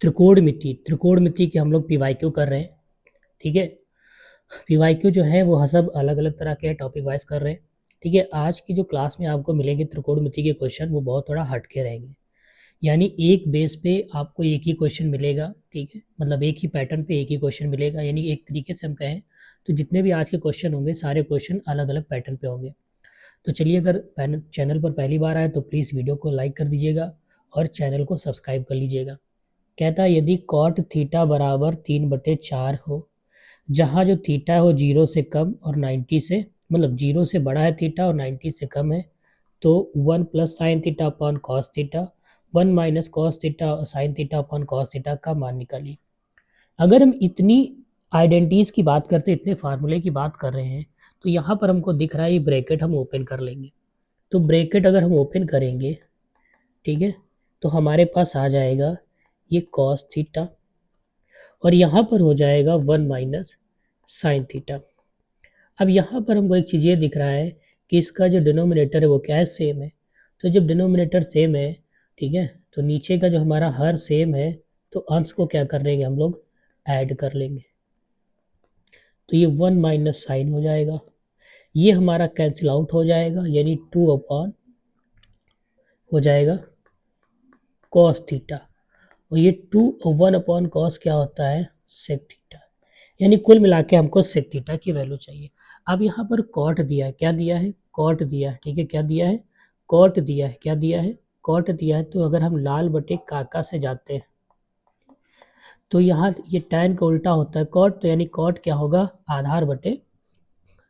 त्रिकोणमिति की हम लोग पीवाईक्यू कर रहे हैं। ठीक है, पीवाईक्यू जो है वो सब अलग अलग तरह के टॉपिक वाइज कर रहे हैं। ठीक है, आज की जो क्लास में आपको मिलेंगे त्रिकोणमिति के क्वेश्चन वो बहुत थोड़ा हटके रहेंगे, यानी एक बेस पे आपको एक ही क्वेश्चन मिलेगा। ठीक है, मतलब एक ही पैटर्न पे एक ही क्वेश्चन मिलेगा, यानी एक तरीके से हम कहें तो जितने भी आज के क्वेश्चन होंगे सारे क्वेश्चन अलग अलग पैटर्न पे होंगे। तो चलिए, अगर चैनल पर पहली बार आए तो प्लीज़ वीडियो को लाइक कर दीजिएगा और चैनल को सब्सक्राइब कर लीजिएगा। कहता है यदि कॉट थीटा बराबर 3/4 हो, जहाँ जो थीटा है वो 0 से कम और 90 से, मतलब 0 से बड़ा है थीटा और 90 से कम है, तो 1 plus sine theta upon cos theta, 1 minus cos theta sine theta upon cos theta का मान निकालिए। अगर हम इतनी आइडेंटिटीज़ की बात करते हैं, इतने फार्मूले की बात कर रहे हैं, तो यहाँ पर हमको दिख रहा है ये ब्रैकेट हम ओपन कर लेंगे। तो ब्रैकेट अगर हम ओपन करेंगे, ठीक है, तो हमारे पास आ जाएगा ये कॉस थीटा और यहाँ पर हो जाएगा 1 माइनस साइन थीटा। अब यहाँ पर हमको एक चीज़ ये दिख रहा है कि इसका जो डिनोमिनेटर है वो क्या है, सेम है। तो जब डिनोमिनेटर सेम है, ठीक है, तो नीचे का जो हमारा हर सेम है, तो अंश को क्या कर लेंगे हम लोग, ऐड कर लेंगे। तो ये 1 माइनस साइन हो जाएगा, ये हमारा कैंसिल आउट हो जाएगा, यानी 2 अपॉन हो जाएगा कॉस थीटा, और ये 2 और 1 अपॉन कॉस क्या होता है, सेक थीटा, यानी कुल मिला के हमको सेक थीटा की वैल्यू चाहिए। अब यहाँ पर कॉट दिया है, क्या दिया है, कॉट दिया है। ठीक है, क्या दिया है, कॉट दिया है, क्या दिया है, कॉट दिया है। तो अगर हम लाल बटे काका से जाते हैं तो यहाँ ये टैन का उल्टा होता है कॉट, तो यानी कॉट क्या होगा, आधार बटे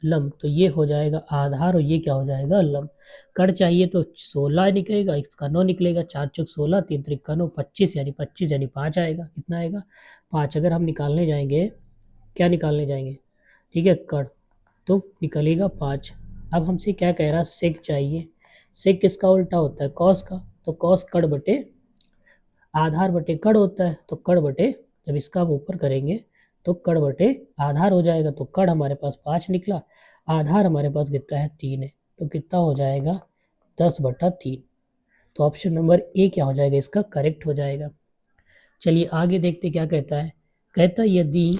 लंब। तो ये हो जाएगा आधार और ये क्या हो जाएगा, लंब। कट चाहिए तो 16 निकलेगा, इसका 9 निकलेगा, 4 चौक 16, 3 त्रिक 9, 25, यानी 25 यानी 5 आएगा। कितना आएगा, 5। अगर हम निकालने जाएंगे, क्या निकालने जाएंगे, ठीक है, कट, तो निकलेगा 5। अब हमसे क्या कह रहा है, सेक चाहिए। सेक किसका उल्टा होता है, कॉस का। तो कॉस कड़ बटे आधार बटे कड़ होता है, तो कड़ बटे, जब इसका हम ऊपर करेंगे तो कड़ बटे आधार हो जाएगा। तो कड़ हमारे पास 5 निकला, आधार हमारे पास कितना है, 3 है। तो कितना हो जाएगा, 10/3। तो ऑप्शन नंबर ए क्या हो जाएगा, इसका करेक्ट हो जाएगा। चलिए आगे देखते क्या कहता है। कहता है यदि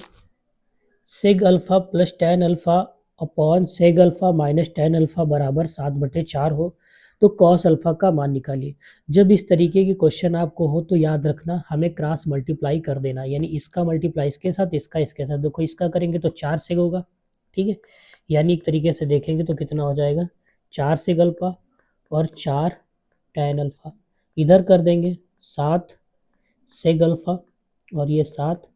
सेग alpha plus tan alpha upon सेग alpha minus tan alpha बराबर 7/4 हो, तो कॉस अल्फा का मान निकालिए। जब इस तरीके के क्वेश्चन आपको हो तो याद रखना हमें क्रॉस मल्टीप्लाई कर देना, यानी इसका मल्टीप्लाई इसके साथ, इसका इसके साथ। देखो इसका करेंगे तो 4 सेग होगा, ठीक है, यानी एक तरीके से देखेंगे तो कितना हो जाएगा, 4 सेग अल्फा और 4 टेन अल्फा। इधर कर देंगे 7 सेग अल्फा और ये 7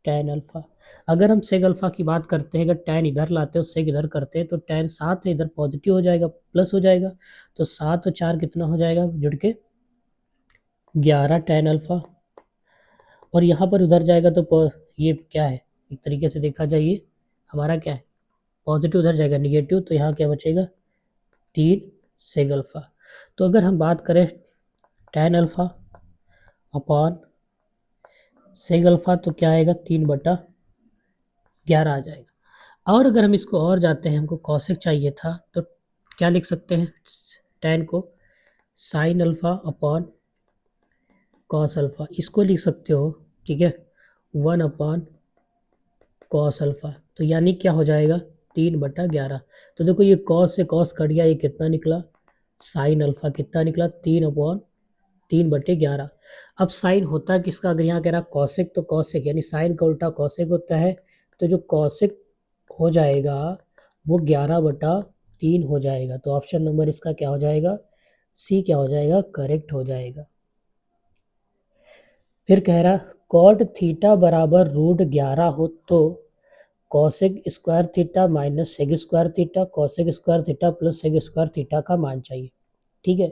टेन अल्फा। अगर हम सेग अल्फा की बात करते हैं, अगर टेन इधर लाते हैं और सेग इधर करते हैं, तो टेन 7 है, इधर पॉजिटिव हो जाएगा, प्लस हो जाएगा। तो 7 और 4 कितना हो जाएगा जुड़ के, 11 टेन अल्फा। और यहाँ पर उधर जाएगा तो ये क्या है, एक तरीके से देखा जाए ये हमारा क्या है, पॉजिटिव उधर जाएगा निगेटिव, तो यहाँ क्या बचेगा, 3 सेग अल्फा। तो अगर हम बात करें टेन अल्फा अपॉन सेग अल्फा, तो क्या आएगा, 3/11 आ जाएगा। और अगर हम इसको और जाते हैं, हमको कॉसेक चाहिए था, तो क्या लिख सकते हैं, टेन को sine alpha upon cos alpha, इसको लिख सकते हो, ठीक है, 1 अपॉन कॉस अल्फा। तो यानी क्या हो जाएगा, 3/11। तो देखो ये कॉस से कॉस कट गया, ये कितना निकला, साइन अल्फा कितना निकला, 3/11। अब साइन होता है किसका, अगर यहाँ कह रहा कॉसेक, तो कॉसेक यानी साइन का उल्टा कॉसेक होता है। तो जो कॉसेक हो जाएगा वो 11/3 हो जाएगा। तो ऑप्शन नंबर इसका क्या हो जाएगा, सी क्या हो जाएगा, करेक्ट हो जाएगा। फिर कह रहा कॉट थीटा बराबर √11 हो तो cosec square theta minus सेग square theta cosec square theta plus सेग square theta का मान चाहिए। ठीक है,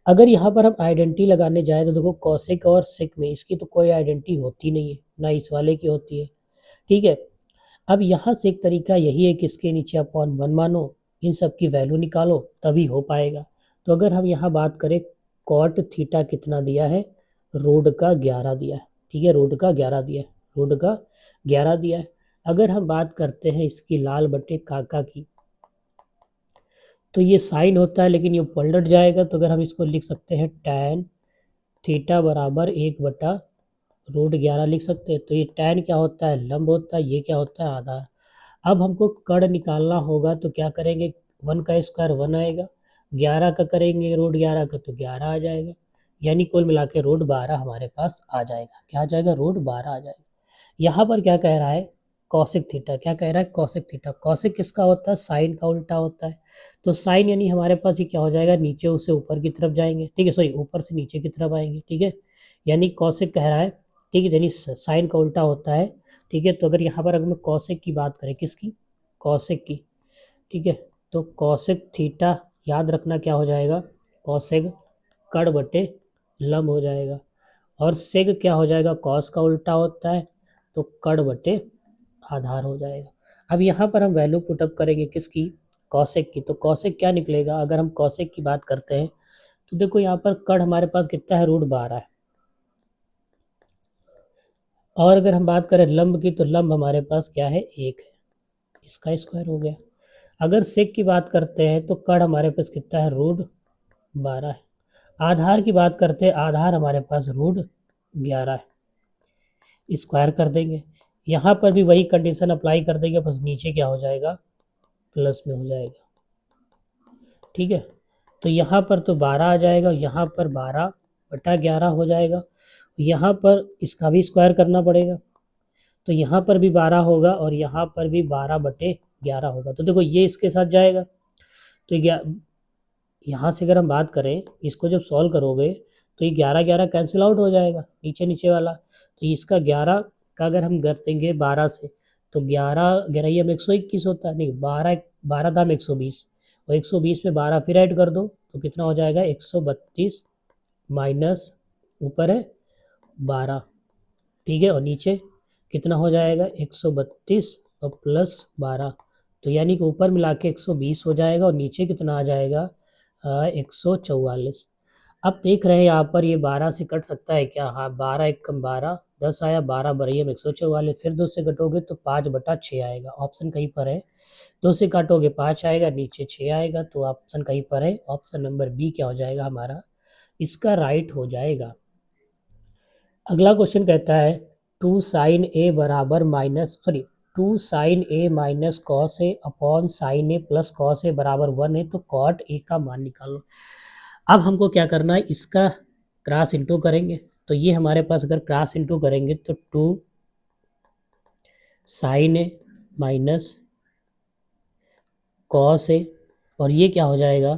अगर यहाँ पर हम आइडेंटिटी लगाने जाए तो देखो कॉसेक और सेक में इसकी तो कोई आइडेंटिटी होती नहीं है, ना इस वाले की होती है। ठीक है, अब यहाँ से एक तरीका यही है कि इसके नीचे अपॉन 1 मानो, इन सब की वैल्यू निकालो, तभी हो पाएगा। तो अगर हम यहाँ बात करें, कॉट थीटा कितना दिया है, √11 दिया है। ठीक है, √11 दिया है, √11 दिया है। अगर हम बात करते हैं इसकी लाल बटे काका की, तो ये साइन होता है लेकिन ये पलट जाएगा, तो अगर हम इसको लिख सकते हैं tan थीटा बराबर 1/√11 रूट 11 लिख सकते हैं। तो ये tan क्या होता है, लंब होता है, ये क्या होता है, आधार। अब हमको कर्ण निकालना होगा तो क्या करेंगे, 1 का स्क्वायर 1 आएगा, 11 का करेंगे रूट 11 का तो 11 आ जाएगा, यानी कुल मिला के रूट 12 हमारे पास आ जाएगा। क्या आ जाएगा, रूट 12 आ जाएगा। यहाँ पर क्या कह रहा है, कॉसेक थीटा। क्या कह रहा है, कॉसेक थीटा। कॉसेक किसका होता है, साइन का उल्टा होता है। तो साइन यानी हमारे पास ये क्या हो जाएगा, नीचे उसे ऊपर की तरफ जाएंगे, ठीक है, सॉरी ऊपर से नीचे की तरफ आएंगे, ठीक है, यानी कॉसेक कह रहा है, ठीक है, यानी साइन का उल्टा होता है, ठीक है। तो अगर यहाँ पर अगर मैं कॉसेक की बात करें, किसकी, कॉसेक की, ठीक है, तो कॉसेक थीटा याद रखना क्या हो जाएगा, कॉसेक कड़ बटे लंब हो जाएगा, और सेग क्या हो जाएगा, कॉस का उल्टा होता है, तो कड़ बटे आधार हो जाएगा। अब यहाँ पर हम वैल्यू पुटअप करेंगे किसकी, कॉसेक की। तो कॉसेक क्या निकलेगा, अगर हम कॉसेक की बात करते हैं तो देखो यहाँ पर कड़ हमारे पास कितना है, रूट 12 है, और अगर हम बात करें लंब की तो लंब हमारे पास क्या है, 1 है, इसका स्क्वायर हो गया। अगर सेक की बात करते हैं तो कड़ हमारे पास कितना है, रूट 12 है। आधार की बात करते हैं, आधार हमारे पास रूट 11 है, स्क्वायर कर देंगे। यहाँ पर भी वही कंडीशन अप्लाई कर देंगे, बस नीचे क्या हो जाएगा, प्लस में हो जाएगा, ठीक है। तो यहाँ पर तो 12 आ जाएगा, यहाँ पर 12/11 हो जाएगा, यहाँ पर इसका भी स्क्वायर करना पड़ेगा, तो यहाँ पर भी 12 होगा और यहाँ पर भी 12/11 होगा। तो देखो ये इसके साथ जाएगा, तो यहाँ से अगर हम बात करें, इसको जब सॉल्व करोगे तो ये 11 कैंसिल आउट हो जाएगा, नीचे नीचे वाला। तो इसका 11 का अगर हम कर देंगे 12 से, तो 11 में 121 होता है, नहीं 12 दाम 120, और 120 में 12 फिर ऐड कर दो तो कितना हो जाएगा, 132 माइनस ऊपर है 12, ठीक है, और नीचे कितना हो जाएगा, 132 और प्लस 12, तो यानी कि ऊपर मिला के 120 हो जाएगा और नीचे कितना आ जाएगा, 144। अब देख रहे हैं यहाँ पर ये 12 से कट सकता है क्या, हाँ 12 एक कम 12 10 आया, 12 बरैया में 144, फिर 2 से कटोगे तो 5/6 आएगा, ऑप्शन कहीं पर है। 2 से काटोगे 5 आएगा, नीचे 6 आएगा, तो ऑप्शन कहीं पर है, ऑप्शन नंबर बी क्या हो जाएगा हमारा, इसका राइट हो जाएगा। अगला क्वेश्चन कहता है 2 साइन ए बराबर minus sorry 2 sign A minus cos A upon sine A plus cos A बराबर 1 है, तो कॉट ए का मान निकालो। अब हमको क्या करना है, इसका क्रॉस इंटू करेंगे, तो ये हमारे पास अगर क्रॉस इंटू करेंगे तो 2 sign A minus cos A, और ये क्या हो जाएगा,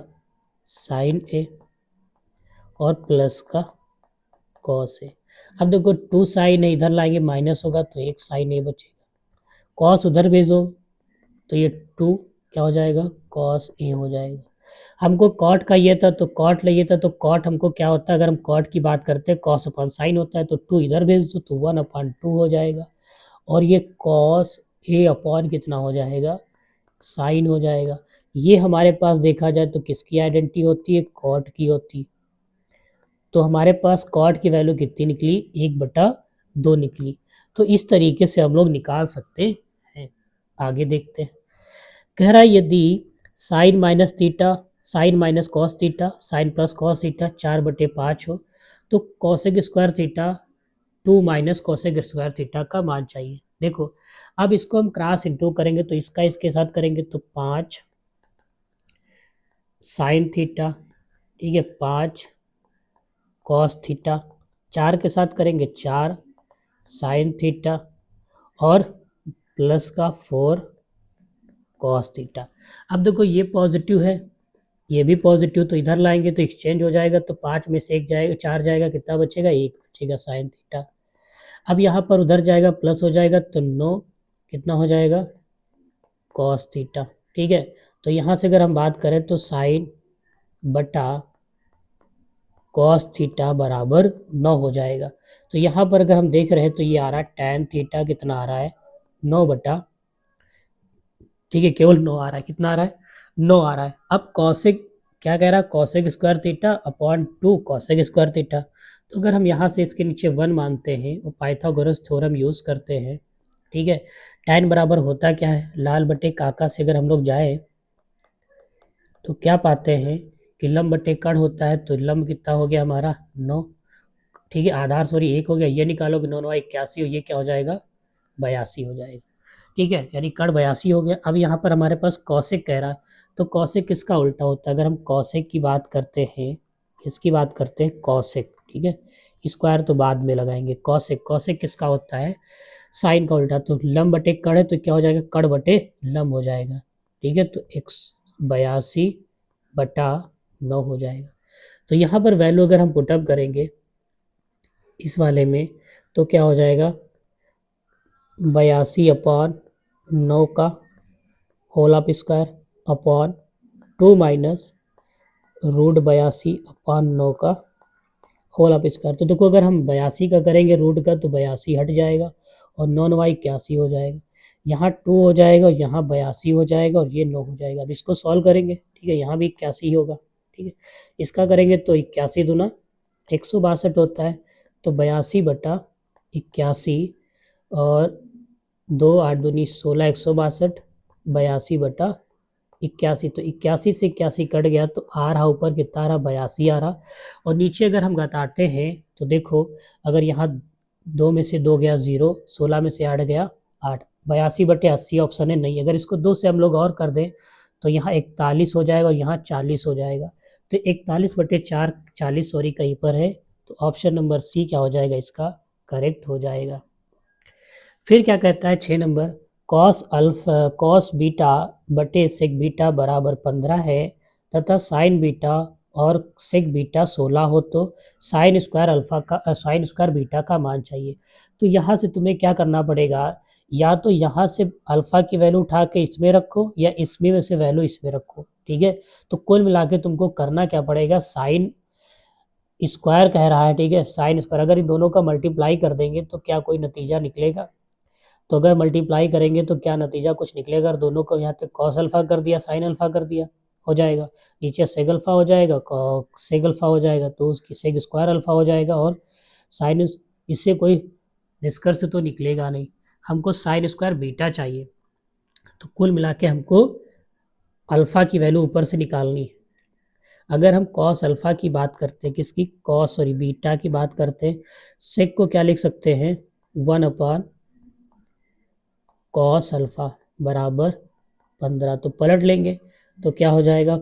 साइन ए और प्लस का कॉस ए। अब देखो 2 साइन ए इधर लाएंगे माइनस होगा तो 1 साइन ए बचेगा, कॉस उधर भेजो तो ये 2 क्या हो जाएगा, कॉस ए हो जाएगा। हमको कॉट का ये था तो कॉट लिए था, तो कॉट हमको क्या होता है, अगर हम कॉट की बात करते हैं कॉस अपॉन साइन होता है, तो 2 इधर भेज दो तो 1/2 हो जाएगा, और ये कॉस ए अपॉन कितना हो जाएगा, साइन हो जाएगा। ये हमारे पास देखा जाए तो किसकी आइडेंटिटी होती है, कॉट की होती। तो हमारे पास कॉट की वैल्यू कितनी निकली, 1/2 निकली। तो इस तरीके से हम लोग निकाल सकते हैं। आगे देखते हैं, कह रहा है यदि sine minus theta sine minus cos theta sine plus cos theta 4/5 हो, तो cosec square theta 2 minus cosec square theta का मान चाहिए। देखो अब इसको हम क्रॉस इंटू करेंगे तो इसका इसके साथ करेंगे तो 5 साइन थीटा, ठीक है, 5 कॉस थीटा, 4 के साथ करेंगे 4 साइन थीटा, और प्लस का 4 कॉस थीटा। अब देखो ये पॉजिटिव है, ये भी पॉजिटिव, तो इधर लाएंगे तो एक्सचेंज हो जाएगा, तो 5 में से 1 जाएगा, 4 जाएगा, कितना बचेगा, 1 बचेगा साइन थीटा। अब यहाँ पर उधर जाएगा प्लस हो जाएगा तो 9 कितना हो जाएगा, कॉस थीटा, ठीक है। तो यहाँ से अगर हम बात करें तो साइन बटा कॉस थीटा बराबर 9 हो जाएगा। तो यहाँ पर अगर हम देख रहे हैं तो ये आ रहा है टैन थीटा कितना आ रहा है, 9 बटा, ठीक है, केवल 9 आ रहा है, कितना आ रहा है, 9 आ रहा है। अब कॉसेक क्या कह रहा है, cosec square theta upon 2 cosec square theta. तो अगर हम यहाँ से इसके नीचे 1 मानते हैं और पाइथागोरस थ्योरम यूज़ करते हैं, ठीक है, tan बराबर होता क्या है, लाल बटे काका से अगर हम लोग जाएँ तो क्या पाते हैं कि लंब बटे कण होता है, तो लंब कितना हो गया हमारा 9, ठीक है, आधार सॉरी 1 हो गया, ये निकालोगे 9 9 81 हो, ये क्या हो जाएगा 82 हो जाएगा। ठीक है, यानी कड़ 82 हो गया। अब यहाँ पर हमारे पास कौशिक कह रहा है, तो कौशिक किसका उल्टा होता है? अगर हम कौशिक की बात करते हैं, किसकी बात करते हैं? कौशिक। ठीक है, स्क्वायर तो बाद में लगाएंगे। कौशिक, कौशिक किसका होता है? साइन का उल्टा। तो लंब बटे कड़ है तो क्या हो जाएगा? कड़ बटे लंब हो जाएगा। ठीक है, तो 182/9 हो जाएगा। तो यहाँ पर वैल्यू अगर हम पुटअप करेंगे इस वाले में, तो क्या हो जाएगा? 82/9 का whole of square upon 2 minus √82/9 का होल ऑफ स्क्वायर। तो देखो अगर हम 82 का करेंगे रूट का तो 82 हट जाएगा और 9 9 81 हो जाएगा। यहाँ 2 हो जाएगा और यहाँ 82 हो जाएगा और ये 9 हो जाएगा। अब इसको सॉल्व करेंगे, ठीक है, यहाँ भी 81 होगा। ठीक है, इसका करेंगे तो 81 दूना 162 होता है, तो 82/81 और 2 8 दूनी 16, 162 82/81। तो 81 से 81 कट गया तो आ रहा ऊपर कितना आ रहा? 82 आ रहा। और नीचे अगर हम घटाते हैं तो देखो, अगर यहाँ 2 में से 2 गया 0, 16 में से 8 गया 8, 82/80 ऑप्शन है नहीं। अगर इसको 2 से हम लोग और कर दें तो यहाँ 41 हो जाएगा और यहाँ 40 हो जाएगा। तो 41/4 40 सॉरी कहीं पर है, तो ऑप्शन नंबर सी क्या हो जाएगा? इसका करेक्ट हो जाएगा। फिर क्या कहता है 6 नंबर? कॉस बीटा बटे सेक बीटा बराबर 15 है तथा साइन बीटा और सेक बीटा 16 हो तो साइन स्क्वायर बीटा का मान चाहिए। तो यहाँ से तुम्हें क्या करना पड़ेगा? या तो यहाँ से अल्फा की वैल्यू उठा के इसमें रखो या इसमें में से वैल्यू इसमें रखो। ठीक है, तो कुल मिला के तुमको करना क्या पड़ेगा? साइन स्क्वायर कह रहा है, ठीक है, साइन स्क्वायर अगर इन दोनों का मल्टीप्लाई कर देंगे तो क्या कोई नतीजा निकलेगा? तो अगर मल्टीप्लाई करेंगे तो क्या नतीजा कुछ निकलेगा? अगर दोनों को यहाँ तक कॉस अल्फा कर दिया, साइन अल्फा कर दिया, हो जाएगा। नीचे सेग अल्फा हो जाएगा, सेग अल्फा हो जाएगा, तो उसकी सेग स्क्वायर अल्फा हो जाएगा और साइन, इससे कोई निष्कर्ष तो निकलेगा नहीं। हमको साइन स्क्वायर बीटा चाहिए, तो कुल मिला के हमको अल्फा की वैल्यू ऊपर से निकालनी है। अगर हम कॉस अल्फा की बात करते हैं, किसकी? सॉरी बीटा की बात करते हैं, सेक को क्या लिख सकते हैं? 1/, कॉस अल्फा बराबर 15। तो पलट लेंगे तो क्या हो जाएगा?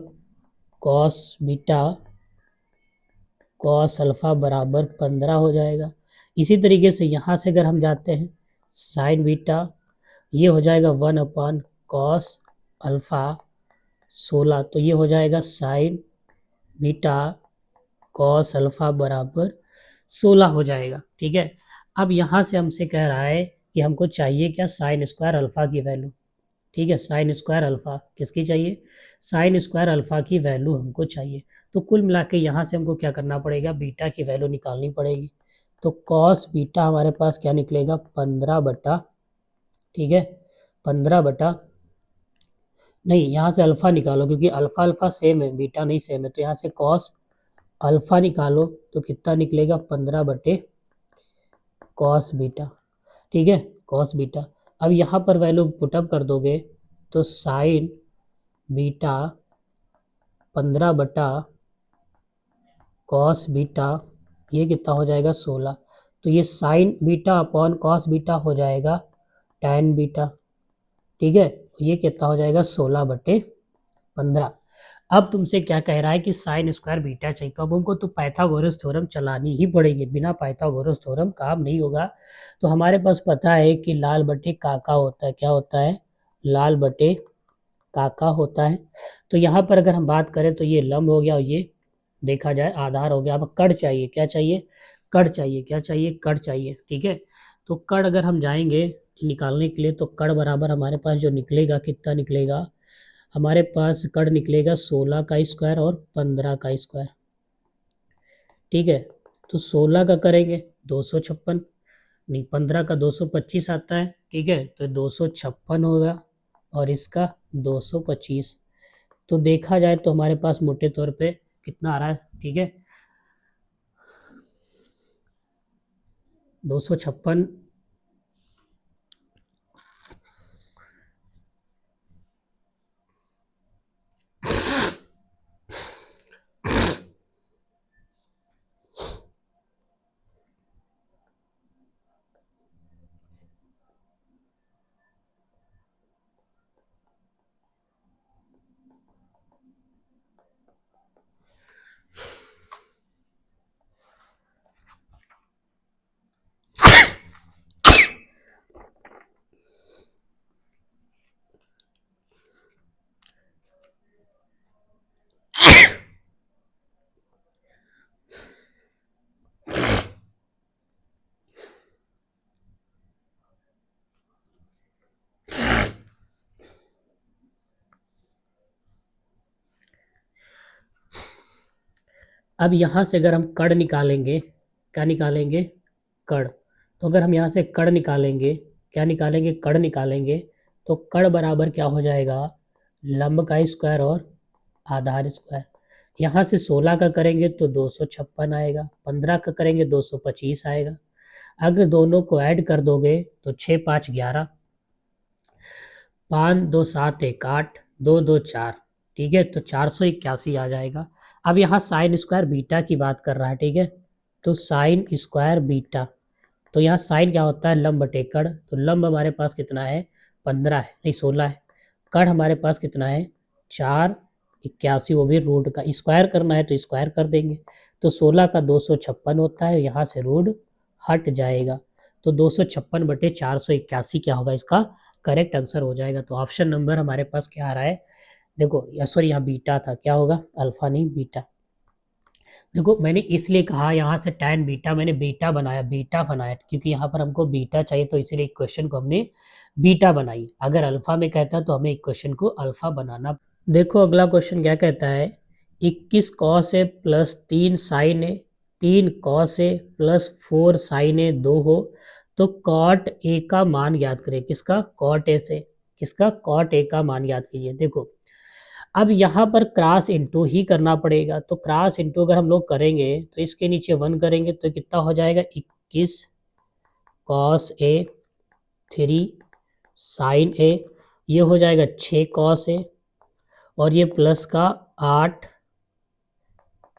कॉस अल्फा बराबर 15 हो जाएगा। इसी तरीके से यहाँ से अगर हम जाते हैं साइन बीटा, ये हो जाएगा 1/कॉस अल्फा 16, तो ये हो जाएगा साइन बीटा कॉस अल्फा बराबर 16 हो जाएगा। ठीक है, अब यहाँ से हमसे कह रहा है कि हमको चाहिए क्या? साइन स्क्वायर अल्फा की वैल्यू। ठीक है, साइन स्क्वायर अल्फा किसकी चाहिए? साइन स्क्वायर अल्फा की वैल्यू हमको चाहिए। तो कुल मिला के यहाँ से हमको क्या करना पड़ेगा? बीटा की वैल्यू निकालनी पड़ेगी। तो कॉस बीटा हमारे पास क्या निकलेगा? 15 ठीक है, 15 नहीं, यहाँ से अल्फा निकालो क्योंकि अल्फा अल्फा सेम है, बीटा नहीं सेम है, तो यहाँ से कॉस अल्फा निकालो तो कितना निकलेगा? 15/कॉस बीटा। ठीक है, कॉस बीटा। अब यहाँ पर वैल्यू पुटअप कर दोगे तो साइन बीटा 15/कॉस बीटा, ये कितना हो जाएगा? 16। तो ये sign beta upon cos beta हो जाएगा टैन बीटा। ठीक है, ये कितना हो जाएगा? 16/15। अब तुमसे क्या कह रहा है कि साइन स्क्वायर बीटा चाहिए, तो अब हमको तो पाइथागोरस थ्योरम चलानी ही पड़ेगी, बिना पाइथागोरस थ्योरम काम नहीं होगा। तो हमारे पास पता है कि लाल बटे काका होता है। क्या होता है? लाल बटे काका होता है। तो यहाँ पर अगर हम बात करें तो ये लंब हो गया और ये देखा जाए आधार हो गया। अब कड़ चाहिए, क्या चाहिए? कड़ चाहिए, क्या चाहिए? कड़ चाहिए। ठीक है, तो कड़ अगर हम जाएंगे निकालने के लिए तो कड़ बराबर हमारे पास जो निकलेगा कितना निकलेगा? हमारे पास कड़ निकलेगा 16 का स्क्वायर और 15 का स्क्वायर। ठीक है, तो 16 का करेंगे 256, नहीं 15 का 225 आता है। ठीक है, तो 256 होगा और इसका 225। तो देखा जाए तो हमारे पास मोटे तौर पे कितना आ रहा है? ठीक है, 256, अब यहाँ से अगर हम कड़ निकालेंगे, क्या निकालेंगे? कड़। तो अगर हम यहाँ से कड़ निकालेंगे, क्या निकालेंगे? कड़ निकालेंगे, तो कड़ बराबर क्या हो जाएगा? लंब का स्क्वायर और आधार स्क्वायर। यहाँ से 16 का करेंगे तो 256 आएगा, 15 का करेंगे 225 आएगा। अगर दोनों को ऐड कर दोगे तो 6 5 11, 5 2 7 1 8, 2 2 4, ठीक है, तो 481 आ जाएगा। अब यहाँ साइन स्क्वायर बीटा की बात कर रहा है, ठीक है, तो साइन स्क्वायर बीटा, तो यहाँ साइन क्या होता है? लंब बटे कड़। तो लंब हमारे पास कितना है? 15 है, नहीं 16 है। कड़ हमारे पास कितना है? 481, वो भी रूट का। स्क्वायर करना है तो स्क्वायर कर देंगे, तो 16 का 256 होता है, यहाँ से रूट हट जाएगा, तो 256 बटे 481 क्या होगा? इसका करेक्ट आंसर हो जाएगा। तो ऑप्शन नंबर हमारे पास क्या आ रहा है? देखो, या सॉरी, यहाँ बीटा था, क्या होगा? अल्फा नहीं बीटा। देखो, मैंने इसलिए कहा यहाँ से tan बीटा, मैंने बीटा बनाया क्योंकि यहाँ पर हमको बीटा चाहिए, तो इसीलिए इक्वेशन को हमने बीटा बनाई। अगर अल्फा में कहता तो हमें इक्वेशन को अल्फा बनाना। देखो अगला क्वेश्चन क्या कहता है? 21 cos A plus 3 sign A, 3 cos A plus 4 sign ए 2 हो तो कॉट ए का मान ज्ञात करें। किसका? कॉट ए से। किसका? कॉट ए का मान ज्ञात कीजिए। देखो, अब यहाँ पर क्रॉस इंटू ही करना पड़ेगा, तो क्रॉस इंटू अगर हम लोग करेंगे तो इसके नीचे 1 करेंगे तो कितना हो जाएगा? 21 कॉस ए 3 साइन ए, ये हो जाएगा 6 कॉस ए, और ये प्लस का 8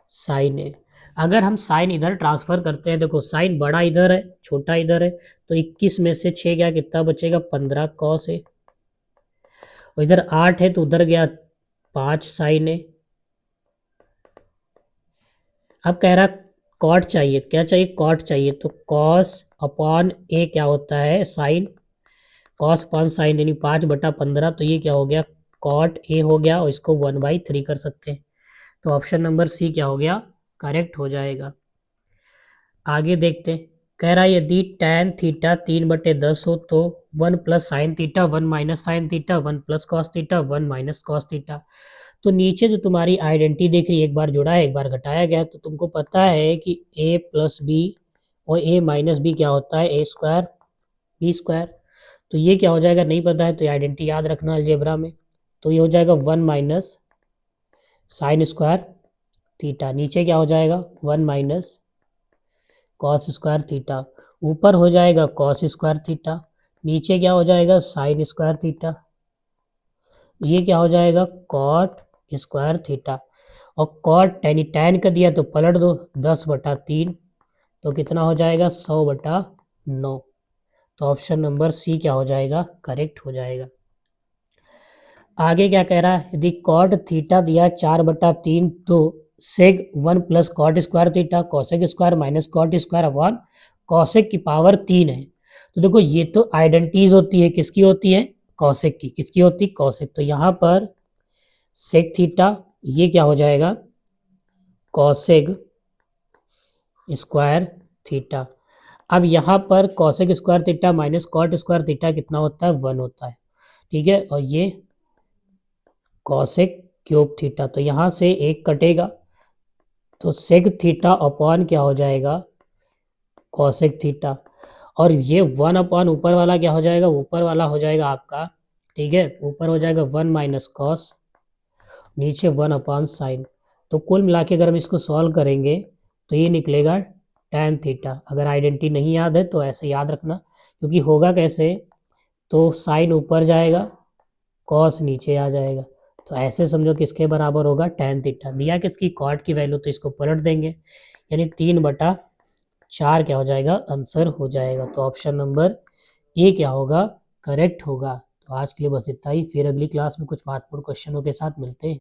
साइन ए। अगर हम साइन इधर ट्रांसफर करते हैं, देखो साइन बड़ा इधर है, छोटा इधर है, तो 21 में से 6 गया, कितना बचेगा? 15 कॉस ए, और इधर 8 है तो उधर गया 5 साइन ए। अब कह रहा कॉट चाहिए, क्या चाहिए? कॉट चाहिए, तो कॉस अपॉन ए क्या होता है? साइन। कॉस अपॉन साइन यानी 5/15, तो ये क्या हो गया? कॉट ए हो गया, और इसको 1/3 कर सकते हैं, तो ऑप्शन नंबर सी क्या हो गया? करेक्ट हो जाएगा। आगे देखते हैं, कह रहा है यदि tan थीटा 3/10 हो तो 1 plus sine theta 1 minus sine theta 1 plus cos theta 1 minus cos theta. तो नीचे जो तुम्हारी आइडेंटिटी देख रही है, एक बार जुड़ा है एक बार घटाया गया है, तो तुमको पता है कि a प्लस बी और a माइनस बी क्या होता है? a square B square. तो ये क्या हो जाएगा? नहीं पता है तो आइडेंटिटी याद रखना अलजेब्रा में, तो ये हो जाएगा 1 माइनस साइन स्क्वायर थीटा, नीचे क्या हो जाएगा? 1 माइनस कॉस स्क्वायर थीटा, ऊपर हो जाएगा कॉस स्क्वायर थीटा, नीचे क्या हो जाएगा? साइन स्क्वायर थीटा, ये क्या हो जाएगा? Cot square theta. और कॉट टैन का दिया तो पलट दो, 10/3, तो कितना हो जाएगा? 100/9। तो ऑप्शन नंबर सी क्या हो जाएगा? करेक्ट हो जाएगा। आगे क्या कह रहा है? यदि कॉट थीटा दिया 4/3 तो sec 1 plus cot square theta cosec square minus cot square upon cosec की पावर 3 है। तो देखो, ये तो आइडेंटिटीज होती है, किसकी होती है? कॉसेक की। किसकी होती है? कॉसेक। तो यहाँ पर सेक थीटा, ये क्या हो जाएगा? Cosec square theta. अब यहाँ पर cosec square theta minus cot square theta कितना होता है? 1 होता है, ठीक है, और ये कॉसेक क्यूब थीटा, तो यहाँ से एक कटेगा, तो सेक थीटा अपॉन क्या हो जाएगा? कॉसेक थीटा, और ये 1 अपॉन ऊपर वाला क्या हो जाएगा? ऊपर वाला हो जाएगा आपका, ठीक है, ऊपर हो जाएगा 1 माइनस कॉस, नीचे 1 अपॉन साइन। तो कुल मिला के अगर हम इसको सॉल्व करेंगे तो ये निकलेगा tan थीटा। अगर आइडेंटिटी नहीं याद है तो ऐसे याद रखना, क्योंकि होगा कैसे? तो साइन ऊपर जाएगा, कॉस नीचे आ जाएगा, तो ऐसे समझो किसके बराबर होगा? tan theta. दिया किसकी? कॉट की वैल्यू, तो इसको पलट देंगे, यानी 3/4 क्या हो जाएगा? आंसर हो जाएगा। तो ऑप्शन नंबर ए क्या होगा? करेक्ट होगा। तो आज के लिए बस इतना ही, फिर अगली क्लास में कुछ महत्वपूर्ण क्वेश्चनों के साथ मिलते हैं।